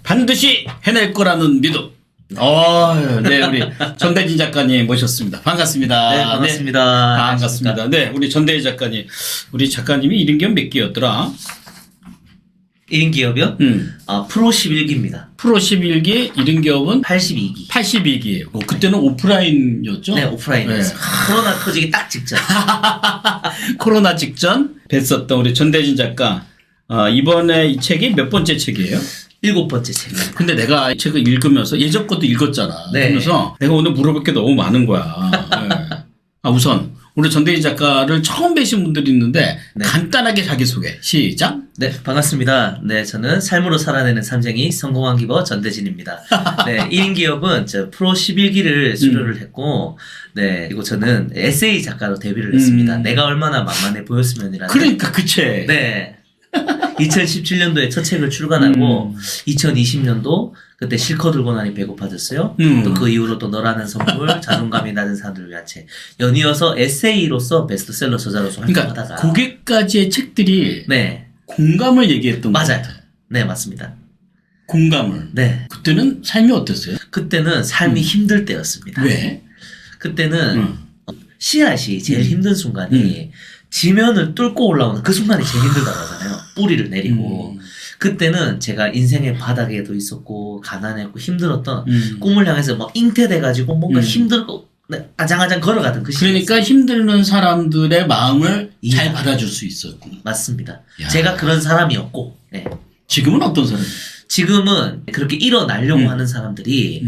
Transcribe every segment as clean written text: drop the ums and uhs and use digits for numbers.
반드시 해낼 거라는 믿음. 네, 우리 전대진 작가님 모셨습니다. 반갑습니다. 네, 반갑습니다. 네, 반갑습니다. 네, 우리 전대진 작가님. 우리 작가님이 1인 기업 몇 개였더라? 1인 기업이요? 프로 11기입니다. 프로 11기, 1인 기업은 82기. 82기예요. 그때는 오프라인이었죠? 네, 오프라인이었어요. 코로나 터지기 딱 직전. 코로나 직전 뵀었던 우리 전대진 작가. 이번에 이 책이 몇 번째 책이에요? 7번째 책이에요. 근데 내가 이 책을 읽으면서 예전 것도 읽었잖아. 네. 그러면서 내가 오늘 물어볼 게 너무 많은 거야. 네. 우선 우리 전대진 작가를 처음 뵈신 분들이 있는데 네. 간단하게 자기소개 시작. 네, 반갑습니다. 네, 저는 삶으로 살아내는 삼쟁이 성공한 기버 전대진입니다. 네, 1인 기업은 저 프로 11기를 수료를 했고, 네, 그리고 저는 에세이 작가로 데뷔를 했습니다. 내가 얼마나 만만해 보였으면이라는. 그러니까 그 책. 네. 2017년도에 첫 책을 출간하고 2020년도 그때 실컷 들고 나니 배고파졌어요. 또 그 이후로 또 너라는 선물, 자존감이 낮은 사람들을 위한 책. 연이어서 에세이로서 베스트셀러 저자로서 활동하다가. 그러니까 거기까지의 책들이 네. 공감을 얘기했던 것 맞아요. 같아요. 네, 맞습니다. 공감을. 네. 그때는 삶이 어땠어요? 그때는 삶이 힘들 때였습니다. 왜? 그때는 씨앗이 제일 힘든 순간이 지면을 뚫고 올라오는 그 순간이 제일 힘들다고 하잖아요. 뿌리를 내리고. 그때는 제가 인생의 바닥에도 있었고 가난했고 힘들었던 꿈을 향해서 막 잉태돼가지고 뭔가 힘들고 네, 아장아장 걸어가던 그 시기. 그러니까 힘드는 사람들의 마음을 예. 잘 받아줄 수 있었고. 맞습니다. 야. 제가 그런 사람이었고 네. 지금은 어떤 사람이에요? 지금은 그렇게 일어나려고 하는 사람들이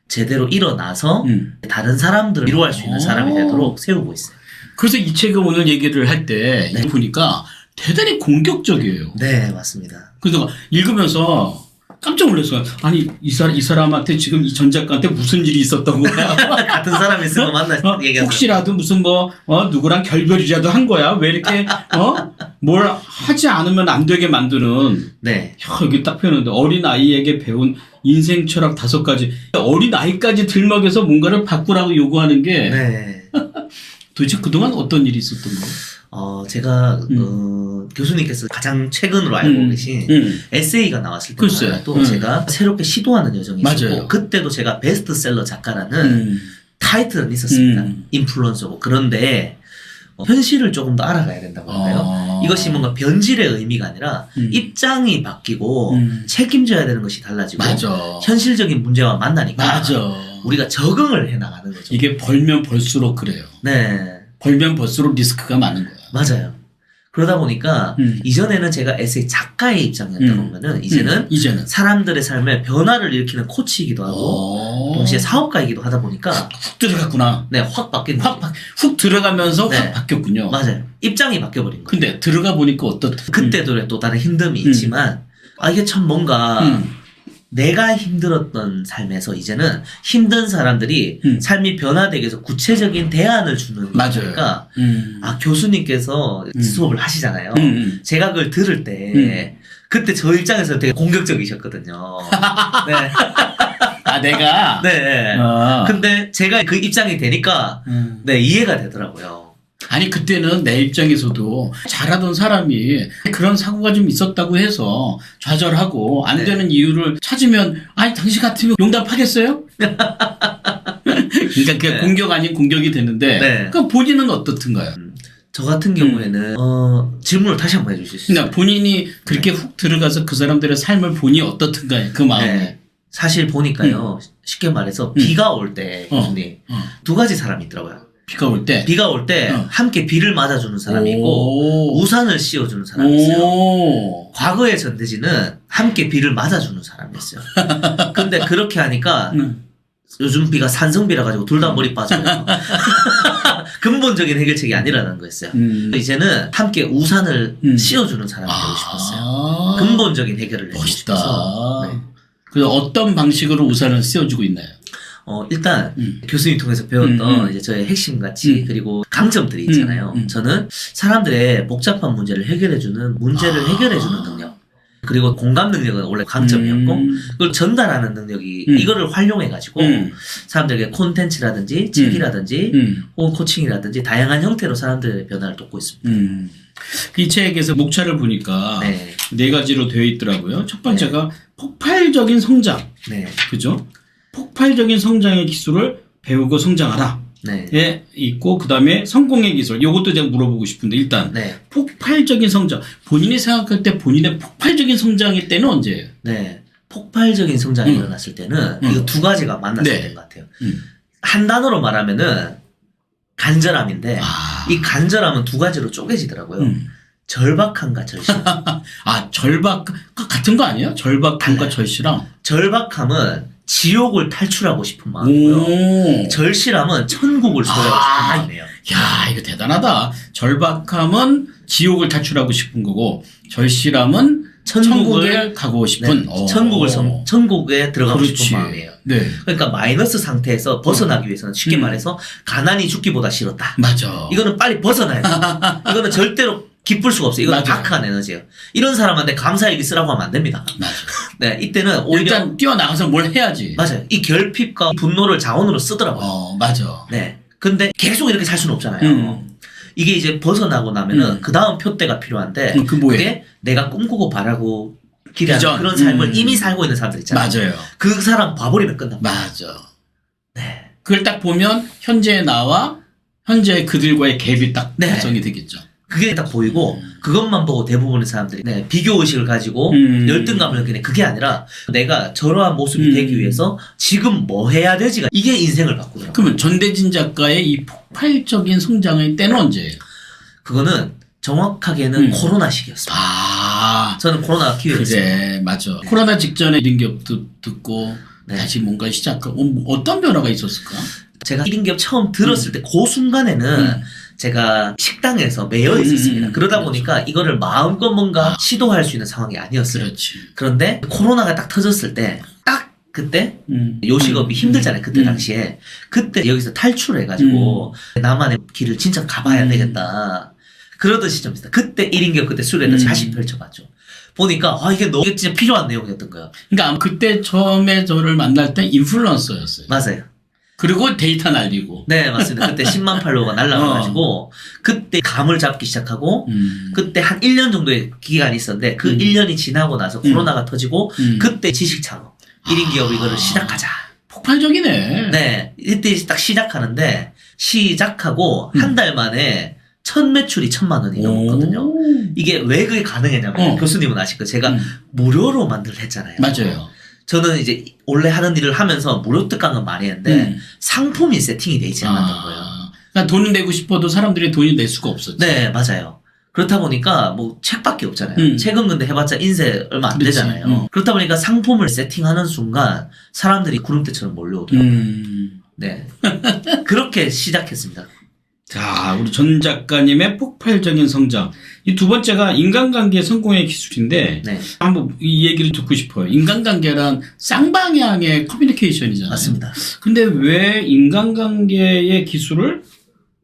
제대로 일어나서 다른 사람들을 위로할 수 있는 사람이 되도록 세우고 있어요. 그래서 이 책을 오늘 얘기를 할 때 네. 보니까 대단히 공격적이에요. 네, 맞습니다. 그래서 읽으면서 깜짝 놀랐어요. 아니 이 사람한테 지금 이 전 작가한테 무슨 일이 있었던 거야? 같은 사람이 있으면 만나 얘기하죠. 혹시라도 무슨 누구랑 결별이라도 한 거야? 왜 이렇게 뭘 하지 않으면 안 되게 만드는. 네. 여기 딱 펴는데 어린 아이에게 배운 인생 철학 5가지. 어린 아이까지 들먹여서 뭔가를 바꾸라고 요구하는 게 네. 도대체 그동안 어떤 일이 있었던 거예요? 제가 교수님께서 가장 최근으로 알고 계신 에세이가 나왔을 글쎄. 때도 제가 새롭게 시도하는 여정이 있었고 맞아요. 그때도 제가 베스트셀러 작가라는 타이틀은 있었습니다. 인플루언서고. 그런데 현실을 조금 더 알아가야 된다고 할까요? 이것이 뭔가 변질의 의미가 아니라 입장이 바뀌고 책임져야 되는 것이 달라지고 맞아. 현실적인 문제와 만나니까 맞아. 우리가 적응을 해나가는 거죠. 이게 벌면 벌수록 그래요. 네. 벌면 벌수록 리스크가 많은 거야. 맞아요. 그러다 보니까 이전에는 제가 에세이 작가의 입장이었다 보면은 이제는 사람들의 삶에 변화를 일으키는 코치이기도 하고 동시에 사업가이기도 하다 보니까 훅 들어갔구나. 네, 확 바뀐 거죠. 훅 들어가면서 네. 확 바뀌었군요. 맞아요. 입장이 바뀌어버린 거예요. 근데 들어가 보니까 어떻다. 그때도 또 다른 힘듦이 있지만 이게 참 뭔가 내가 힘들었던 삶에서 이제는 힘든 사람들이 삶이 변화되기 위해서 구체적인 대안을 주는 거니까 교수님께서 수업을 하시잖아요. 제가 그걸 들을 때 그때 저 입장에서 되게 공격적이셨거든요. 네. 내가? 네. 근데 제가 그 입장이 되니까 네, 이해가 되더라고요. 아니 그때는 내 입장에서도 잘하던 사람이 그런 사고가 좀 있었다고 해서 좌절하고 안 되는 이유를 찾으면 아니 당신 같으면 용납하겠어요? 그러니까 그게 공격 아닌 공격이 되는데 그럼 본인은 어떻든가요? 저 같은 경우에는 질문을 다시 한번 해주실 수 있어요? 그러니까 본인이 그렇게 훅 들어가서 그 사람들의 삶을 보니 어떻든가요? 그 마음에. 네. 사실 보니까요. 쉽게 말해서 비가 올 때 교수님 2가지 사람이 있더라고요. 비가 올 때? 비가 올 때 함께 비를 맞아주는 사람이 있고 우산을 씌워주는 사람이 있어요. 과거의 전대진은 함께 비를 맞아주는 사람이었어요. 근데 그렇게 하니까 요즘 비가 산성비라 가지고 둘 다 머리 빠져요. 근본적인 해결책이 아니라는 거였어요. 이제는 함께 우산을 씌워주는 사람이 되고 싶었어요. 근본적인 해결을 해주고 싶어서. 네. 그래서 어떤 방식으로 우산을 씌워주고 있나요? 일단 교수님 통해서 배웠던 이제 저의 핵심 가치 그리고 강점들이 있잖아요. 저는 사람들의 복잡한 문제를 해결해주는 해결해주는 능력. 그리고 공감 능력은 원래 강점이었고 그걸 전달하는 능력이 이거를 활용해가지고 사람들에게 콘텐츠라든지 책이라든지 혹은 코칭이라든지 다양한 형태로 사람들의 변화를 돕고 있습니다. 이 책에서 목차를 보니까 네. 네 가지로 되어 있더라고요. 첫 번째가 폭발적인 성장. 네. 그죠? 폭발적인 성장의 기술을 배우고 성장하라. 네. 예, 있고, 그 다음에 성공의 기술. 이것도 제가 물어보고 싶은데, 일단, 네. 폭발적인 성장. 본인이 생각할 때 본인의 폭발적인 성장의 때는 언제예요? 네. 폭발적인 성장이 일어났을 때는 이거 두 가지가 만났을 네. 때인 것 같아요. 한 단어로 말하면은 간절함인데 이 간절함은 두 가지로 쪼개지더라고요. 절박함과 절실함. 절박, 같은 거 아니에요? 절박함과 절실함. 절박함은 지옥을 탈출하고 싶은 마음이고요. 절실함은 천국을 소유하고 싶은 마음이에요. 야, 이거 대단하다. 절박함은 지옥을 탈출하고 싶은 거고, 절실함은 천국에 가고 싶은. 네, 천국에 들어가고 그렇지. 싶은 마음이에요. 네. 그러니까 마이너스 상태에서 벗어나기 위해서는 쉽게 말해서 가난이 죽기보다 싫었다. 맞아. 이거는 빨리 벗어나야 돼. 이거는 절대로 기쁠 수가 없어요. 이건 다크한 에너지예요. 이런 사람한테 감사일기 쓰라고 하면 안 됩니다. 맞아. 네, 이때는 오히려 일단 뛰어나가서 뭘 해야지. 맞아요. 이 결핍과 분노를 자원으로 쓰더라고요. 맞아. 네. 근데 계속 이렇게 살 수는 없잖아요. 이게 이제 벗어나고 나면은 그 다음 표대가 필요한데 그게 내가 꿈꾸고 바라고 기대하는 그런 삶을 이미 살고 있는 사람들 있잖아요. 맞아요. 그 사람 봐버리면 끝납니다. 맞아. 네. 그걸 딱 보면 현재의 나와 현재의 그들과의 갭이 딱 발성이 되겠죠. 그게 딱 보이고 그것만 보고 대부분의 사람들이 비교 의식을 가지고 열등감을 느끼는 그게 아니라 내가 저러한 모습이 되기 위해서 지금 뭐 해야 되지가 이게 인생을 바꾸더라고요. 그러면 전대진 작가의 이 폭발적인 성장의 때는 언제예요? 그거는 정확하게는 코로나 시기였습니다. 저는 코로나가 기회였어요. 그래, 맞아. 코로나 직전에 1인기업도 듣고 다시 뭔가 시작하고 어떤 변화가 있었을까? 제가 1인기업 처음 들었을 때 그 순간에는 제가 식당에서 매여 있었습니다. 그러다 보니까 이거를 마음껏 뭔가 시도할 수 있는 상황이 아니었어요. 그렇지. 그런데 코로나가 딱 터졌을 때 딱 그때 요식업이 힘들잖아요. 그때 당시에. 그때 여기서 탈출해가지고 나만의 길을 진짜 가봐야 되겠다. 그러던 시점입니다. 그때 1인기업 그때 수련을 다시 펼쳐봤죠. 보니까 이게 너무 진짜 필요한 내용이었던 거예요. 그러니까 그때 처음에 저를 만날 때 인플루언서였어요. 맞아요. 그리고 데이터 날리고. 네, 맞습니다. 그때 10만 팔로워가 날라가가지고 그때 감을 잡기 시작하고 그때 한 1년 정도의 기간이 있었는데 그 1년이 지나고 나서 코로나가 터지고 그때 지식 창업 1인 기업 이거를 시작하자. 폭발적이네. 네, 이때 딱 시작하는데 시작하고 한 달 만에 첫 매출이 1,000만 원이 넘었거든요. 이게 왜 그게 가능했냐면 교수님은 아실 거예요. 제가 무료로 만들을 했잖아요. 맞아요. 저는 이제 원래 하는 일을 하면서 무료 특강은 많이 했는데 상품이 세팅이 돼 있지 않았던 거예요. 그러니까 돈을 내고 싶어도 사람들이 돈을 낼 수가 없었죠. 네, 맞아요. 그렇다 보니까 뭐 책밖에 없잖아요. 책은 근데 해봤자 인쇄 얼마 안 되잖아요. 그렇다 보니까 상품을 세팅하는 순간 사람들이 구름대처럼 몰려오더라고요. 네, 그렇게 시작했습니다. 자, 우리 전 작가님의 폭발적인 성장. 이 두 번째가 인간관계 성공의 기술인데 한번 이 얘기를 듣고 싶어요. 인간관계란 쌍방향의 커뮤니케이션이잖아요. 맞습니다. 근데 왜 인간관계의 기술을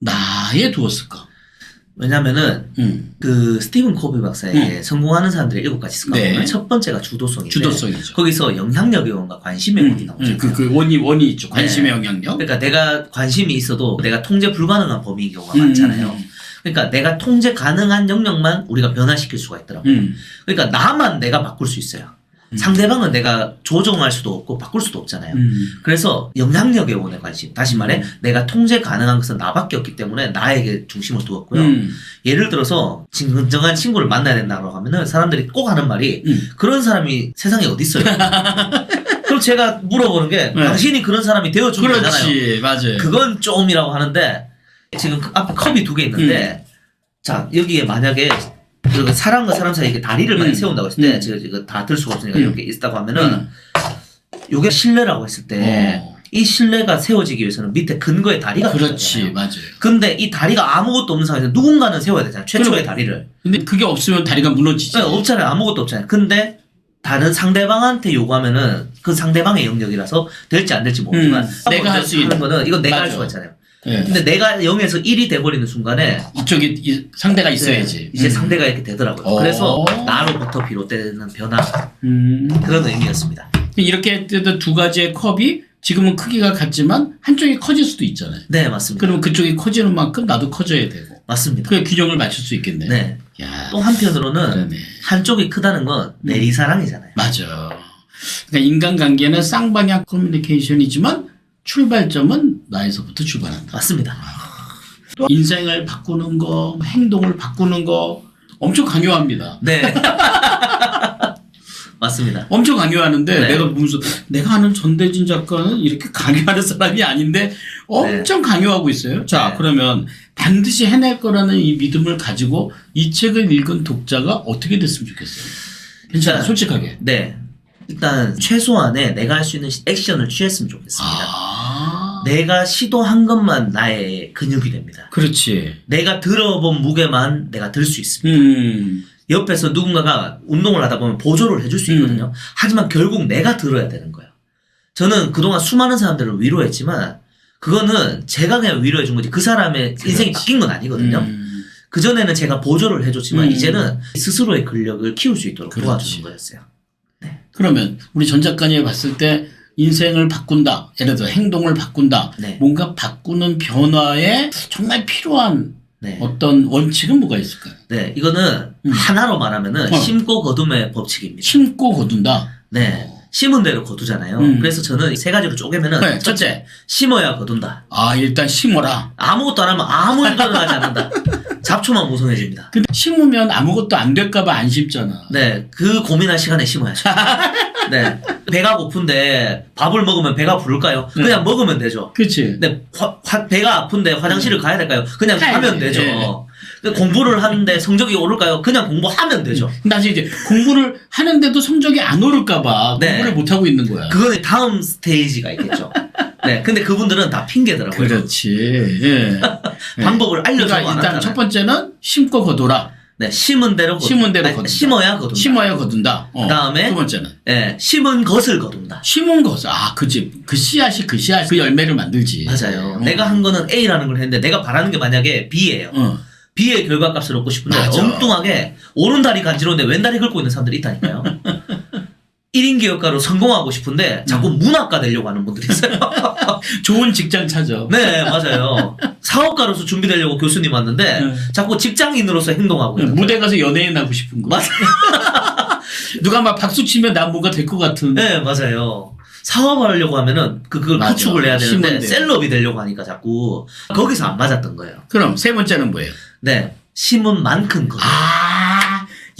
나에 두었을까? 왜냐면은 그 스티븐 코비 박사에게 성공하는 사람들의 7가지 습관 보면 첫 번째가 주도성인데 주도성이죠. 거기서 영향력의 원과 관심의 원이 나오잖아요. 그 원이 있죠. 관심의 영향력. 그러니까 내가 관심이 있어도 내가 통제 불가능한 범위인 경우가 많잖아요. 그러니까 내가 통제 가능한 영역만 우리가 변화시킬 수가 있더라고요. 그러니까 나만 내가 바꿀 수 있어요. 상대방은 내가 조정할 수도 없고 바꿀 수도 없잖아요. 그래서 영향력의 원에 관심. 다시 말해 내가 통제 가능한 것은 나밖에 없기 때문에 나에게 중심을 두었고요. 예를 들어서 진정한 친구를 만나야 된다고 하면은 사람들이 꼭 하는 말이 그런 사람이 세상에 어디 있어요? 그럼 제가 물어보는 게 당신이 그런 사람이 되어주면 되잖아요. 그렇지. 맞아요. 그건 좀이라고 하는데 지금 앞에 컵이 2개 있는데 자 여기에 만약에 사람과 사람 사이에 다리를 만약 세운다고 했을 때 제가 이거 다 들 수가 없으니까 이렇게 있다고 하면은 요게 신뢰라고 했을 때 이 신뢰가 세워지기 위해서는 밑에 근거의 다리가 그렇지. 필요하잖아요. 맞아요. 근데 이 다리가 아무것도 없는 상황에서 누군가는 세워야 되잖아요. 최초의 다리를. 근데 그게 없으면 다리가 무너지지. 네, 없잖아요. 아무것도 없잖아요. 근데 다른 상대방한테 요구하면은 그 상대방의 영역이라서 될지 안 될지 모르지만 내가 할 수 있는 거는 이건 내가 할 수가 있잖아요. 네. 근데 내가 0에서 1이 돼버리는 순간에 이쪽에 상대가 있어야지. 이제 상대가 이렇게 되더라고요. 그래서 나로부터 비롯되는 변화 그런 의미였습니다. 이렇게 두 가지의 컵이 지금은 크기가 같지만 한쪽이 커질 수도 있잖아요. 네, 맞습니다. 그러면 그쪽이 커지는 만큼 나도 커져야 되고. 맞습니다. 그 균형을 맞출 수 있겠네요. 네. 야, 또 한편으로는 그러네. 한쪽이 크다는 건 내리사랑이잖아요. 맞아. 그러니까 인간관계는 쌍방향 커뮤니케이션이지만 출발점은 나에서부터 출발한다. 맞습니다. 또 인생을 바꾸는 거, 행동을 바꾸는 거 엄청 강요합니다. 네. 맞습니다. 엄청 강요하는데 네. 내가 보면서 내가 아는 전대진 작가는 이렇게 강요하는 사람이 아닌데 엄청 강요하고 있어요. 자, 네. 그러면 반드시 해낼 거라는 이 믿음을 가지고 이 책을 읽은 독자가 어떻게 됐으면 좋겠어요? 괜찮아, 일단, 솔직하게. 네. 일단 최소한의 내가 할 수 있는 액션을 취했으면 좋겠습니다. 내가 시도한 것만 나의 근육이 됩니다. 그렇지. 내가 들어본 무게만 내가 들 수 있습니다. 옆에서 누군가가 운동을 하다 보면 보조를 해줄 수 있거든요. 하지만 결국 내가 들어야 되는 거예요. 저는 그동안 수많은 사람들을 위로했지만 그거는 제가 그냥 위로해 준 거지 그 사람의 인생이 바뀐 건 아니거든요. 그전에는 제가 보조를 해줬지만 이제는 스스로의 근력을 키울 수 있도록 그렇지. 도와주는 거였어요. 네. 그러면 우리 전 작가님이 봤을 때 인생을 바꾼다. 예를 들어 행동을 바꾼다. 네. 뭔가 바꾸는 변화에 정말 필요한 네. 어떤 원칙은 뭐가 있을까요? 네. 이거는 하나로 말하면은 어. 심고 거둠의 법칙입니다. 심고 거둔다. 네. 심은 대로 거두잖아요. 그래서 저는 세 가지로 쪼개면은 네, 첫째. 심어야 거둔다. 아, 일단 심어라. 아무것도 안 하면 아무 일도 하지 않는다. 잡초만 무성해집니다. 근데 심으면 아무것도 안 될까봐 안 심잖아. 네, 그 고민할 시간에 심어야죠. 네, 배가 고픈데 밥을 먹으면 배가 부를까요? 네. 그냥 먹으면 되죠. 그치. 근데 배가 아픈데 화장실을 가야 될까요? 그냥 가야지. 가면 되죠. 네. 공부를 하는데 성적이 오를까요? 그냥 공부하면 되죠. 다시 이제 공부를 하는데도 성적이 안 오를까봐 네. 공부를 못하고 있는 거야. 그거는 다음 스테이지가 있겠죠. 네, 근데 그분들은 다 핑계더라고요. 그렇지. 예. 방법을 알려주고 그러니까 안 일단 하잖아요. 첫 번째는 심고 거둬라. 네, 심은 대로 심은 대로 아니, 거둔다. 심어야 거둔다. 심어야 거둔다. 그다음에 두 번째는 네, 심은 것을 거둔다. 심은 것을 그지. 그 씨앗이 그 열매를 만들지. 맞아요. 내가 한 거는 A라는 걸 했는데 내가 바라는 게 만약에 B예요. B의 결과값을 얻고 싶은데 맞아. 엉뚱하게 오른다리 간지러운데 왼다리 긁고 있는 사람들이 있다니까요. 1인 기업가로 성공하고 싶은데 자꾸 문학가 되려고 하는 분들이 있어요. 좋은 직장 찾아. 네, 맞아요. 사업가로서 준비되려고 교수님 왔는데 자꾸 직장인으로서 행동하고 있는 무대 가서 연예인 하고 싶은 거. 맞아요. 누가 막 박수 치면 난 뭔가 될 것 같은. 네, 맞아요. 사업하려고 하면은 그걸 맞아. 구축을 해야 되는데 심은데. 셀럽이 되려고 하니까 자꾸 거기서 안 맞았던 거예요. 그럼 세 번째는 뭐예요? 네, 심은 만큼 거둬.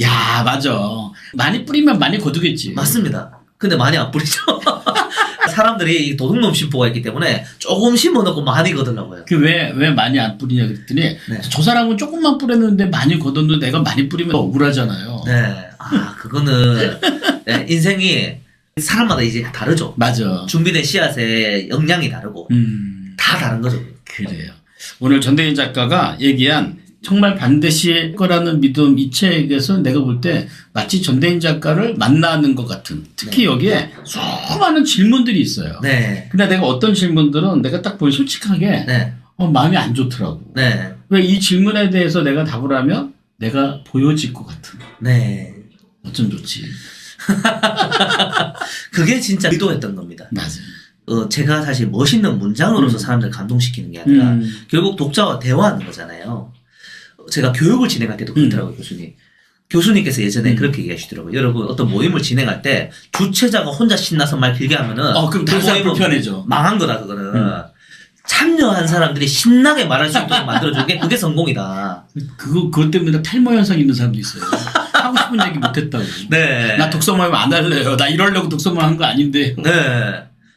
야, 맞아. 많이 뿌리면 많이 거두겠지. 맞습니다. 근데 많이 안 뿌리죠. 사람들이 이 도둑놈 심보가 있기 때문에 조금 심어놓고 많이 거두려고요. 왜 많이 안 뿌리냐 그랬더니 네. 저 사람은 조금만 뿌렸는데 많이 거뒀는데 내가 많이 뿌리면 억울하잖아요. 네, 그거는 네, 인생이 사람마다 이제 다르죠. 맞아. 준비된 씨앗의 역량이 다르고 다 다른 거죠. 그래요. 오늘 전대인 작가가 얘기한 정말 반드시 거라는 믿음 이 책에서 내가 볼 때 마치 전대인 작가를 만나는 것 같은 특히 여기에 수많은 질문들이 있어요. 네. 근데 내가 어떤 질문들은 내가 딱 보니 솔직하게 네. 마음이 안 좋더라고. 네. 왜 이 질문에 대해서 내가 답을 하면 내가 보여질 것 같은. 네. 어쩜 좋지. 그게 진짜 의도했던 겁니다. 맞아요. 제가 사실 멋있는 문장으로서 사람들 감동시키는 게 아니라 결국 독자와 대화하는 거잖아요. 제가 교육을 진행할 때도 그렇더라고요, 교수님. 교수님께서 예전에 그렇게 얘기하시더라고요. 여러분, 어떤 모임을 진행할 때 주최자가 혼자 신나서 말 길게 하면은 그럼 다른 사람 불편해져. 망한 거다, 그거는. 참여한 사람들이 신나게 말할 수 있도록 만들어주는 게 그게 성공이다. 그것 때문에 탈모 현상 있는 사람도 있어요. 하고 싶은 얘기 못했다고. 네. 나 독서 모임 안 할래요. 나 이러려고 독서 모임 한 거 아닌데. 네.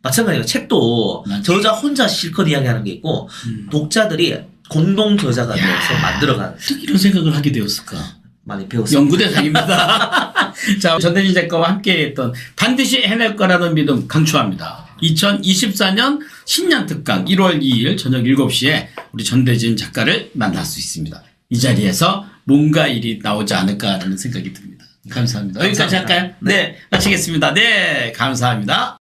마찬가지예요. 책도 맞아. 저자 혼자 실컷 이야기하는 게 있고 독자들이 공동 저자가 되어서 만들어가는 이런 생각을 하게 되었을까. 많이 배웠어요. 연구대상입니다. 자, 전대진 작가와 함께 했던 반드시 해낼 거라는 믿음 강추합니다. 2024년 신년 특강 1월 2일 저녁 7시에 우리 전대진 작가를 만날 수 있습니다. 이 자리에서 뭔가 일이 나오지 않을까라는 생각이 듭니다. 감사합니다. 여기까지 할까요? 네, 마치겠습니다. 네, 감사합니다.